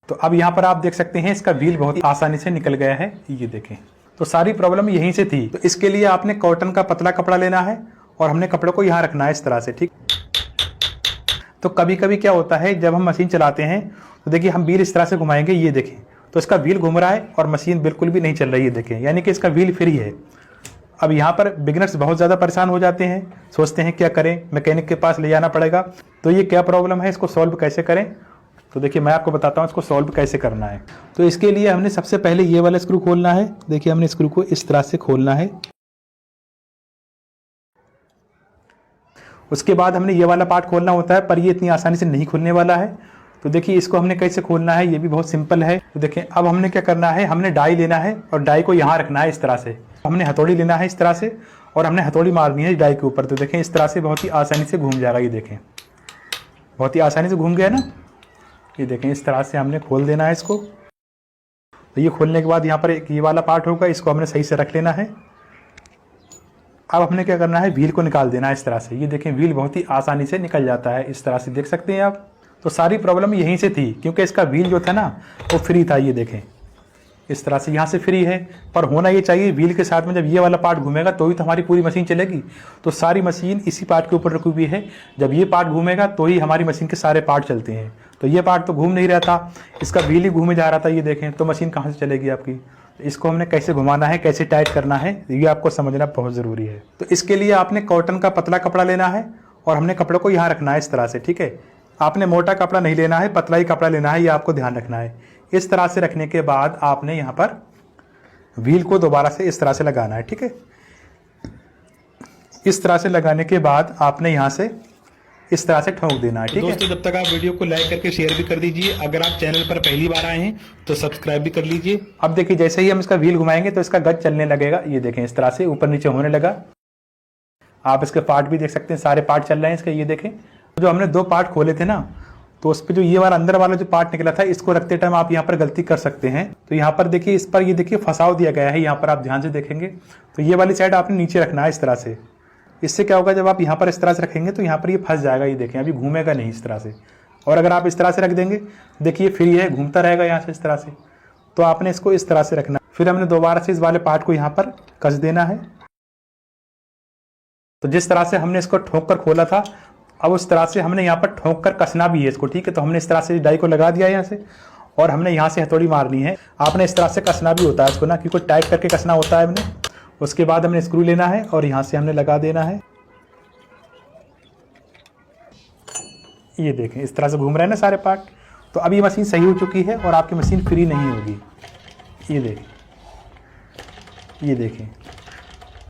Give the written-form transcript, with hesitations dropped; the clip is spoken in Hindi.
तो अब यहाँ पर आप देख सकते हैं इसका व्हील बहुत ही आसानी से निकल गया है, ये देखें। तो सारी प्रॉब्लम यहीं से थी। तो इसके लिए आपने कॉटन का पतला कपड़ा लेना है और हमने कपड़े को यहाँ रखना है इस तरह से, ठीक। तो कभी कभी क्या होता है जब हम मशीन चलाते हैं तो देखिए हम व्हील इस तरह से घुमाएंगे, ये देखें, तो इसका व्हील घूम रहा है और मशीन बिल्कुल भी नहीं चल रही है, देखें, यानी कि इसका व्हील फ्री है। अब यहाँ पर बिगिनर्स बहुत ज़्यादा परेशान हो जाते हैं, सोचते हैं क्या करें, मैकेनिक के पास ले जाना पड़ेगा। तो ये क्या प्रॉब्लम है, इसको सॉल्व कैसे करें, तो देखिए मैं आपको बताता हूँ इसको सॉल्व कैसे करना है। तो इसके लिए हमने सबसे पहले ये वाला स्क्रू खोलना है। देखिए हमने स्क्रू को इस तरह से खोलना है। उसके बाद हमने ये वाला पार्ट खोलना होता है, पर ये इतनी आसानी से नहीं खुलने वाला है। तो देखिए इसको हमने कैसे खोलना है, ये भी बहुत सिंपल है। तो देखिए अब हमने क्या करना है, हमने डाई लेना है और डाई को यहाँ रखना है इस तरह से। हमने हथौड़ी लेना है इस तरह से और हमने हथौड़ी मारनी है डाई के ऊपर। तो देखें इस तरह से बहुत ही आसानी से घूम जाएगा, ये देखें बहुत ही आसानी से घूम गया ना। ये देखें इस तरह से हमने खोल देना है इसको। तो ये खोलने के बाद यहाँ पर एक ये वाला पार्ट होगा, इसको हमने सही से रख लेना है। अब हमने क्या करना है, व्हील को निकाल देना है इस तरह से। ये देखें व्हील बहुत ही आसानी से निकल जाता है, इस तरह से देख सकते हैं आप। तो सारी प्रॉब्लम यहीं से थी, क्योंकि इसका व्हील जो था ना वो फ्री था, ये देखें इस तरह से यहाँ से फ्री है। पर होना ये चाहिए व्हील के साथ में जब ये वाला पार्ट घूमेगा तो ही तो हमारी पूरी मशीन चलेगी। तो सारी मशीन इसी पार्ट के ऊपर रखी हुई है, जब ये पार्ट घूमेगा तो ही हमारी मशीन के सारे पार्ट चलते हैं। तो ये पार्ट तो घूम नहीं रहा था, इसका व्हील ही घूमे जा रहा था, ये देखें, तो मशीन कहाँ से चलेगी आपकी। तो इसको हमने कैसे घुमाना है, कैसे टाइट करना है, ये आपको समझना बहुत ज़रूरी है। तो इसके लिए आपने कॉटन का पतला कपड़ा लेना है और हमने कपड़े को यहाँ रखना है इस तरह से, ठीक है। आपने मोटा कपड़ा नहीं लेना है, पतला ही कपड़ा लेना है, ये आपको ध्यान रखना है। इस तरह से रखने के बाद आपने यहाँ पर व्हील को दोबारा से इस तरह से लगाना है, ठीक है। इस तरह से लगाने के बाद आपने यहाँ से इस तरह से ठोक देना है, ठीक है। दोस्तों जब तक आप वीडियो को लाइक करके शेयर भी कर दीजिए, अगर आप चैनल पर पहली बार आए हैं तो सब्सक्राइब भी कर लीजिए। अब देखिए जैसे ही हम इसका व्हील घुमाएंगे तो इसका गज चलने लगेगा, ये देखें इस तरह से ऊपर नीचे होने लगा। आप इसके पार्ट भी देख सकते हैं, सारे पार्ट चल रहे हैं इसके, ये देखें। जो हमने दो पार्ट खोले थे ना, तो उस पर जो ये वाला अंदर वाला जो पार्ट निकला था, इसको रखते टाइम आप यहाँ पर गलती कर सकते हैं। तो यहाँ पर देखिए इस पर ये देखिए फंसाव दिया गया है, यहाँ पर आप ध्यान से देखेंगे तो ये वाली साइड आपने नीचे रखना है इस तरह से। इससे क्या होगा, जब आप यहाँ पर इस तरह से रखेंगे तो यहाँ पर ये फंस जाएगा, ये देखें अभी घूमेगा नहीं इस तरह से। और अगर आप इस तरह से रख देंगे, देखिए फ्री है, घूमता रहेगा यहाँ से इस तरह से। तो आपने इसको इस तरह से रखना। फिर हमने दोबारा से इस वाले पार्ट को यहाँ पर कस देना है। तो जिस तरह से हमने इसको ठोक कर खोला था, अब उस तरह से हमने यहाँ पर ठोक कर कसना भी है इसको, ठीक है। तो हमने इस तरह से डाई को लगा दिया यहाँ से और हमने यहाँ से हथौड़ी मारनी है। आपने इस तरह से कसना भी होता है इसको ना, क्योंकि टाइट करके कसना होता है हमने। उसके बाद हमने स्क्रू लेना है और यहाँ से हमने लगा देना है। ये देखें इस तरह से घूम रहे हैं ना सारे पार्ट। तो अब ये मशीन सही हो चुकी है और आपकी मशीन फ्री नहीं होगी, ये देखें, ये देखें।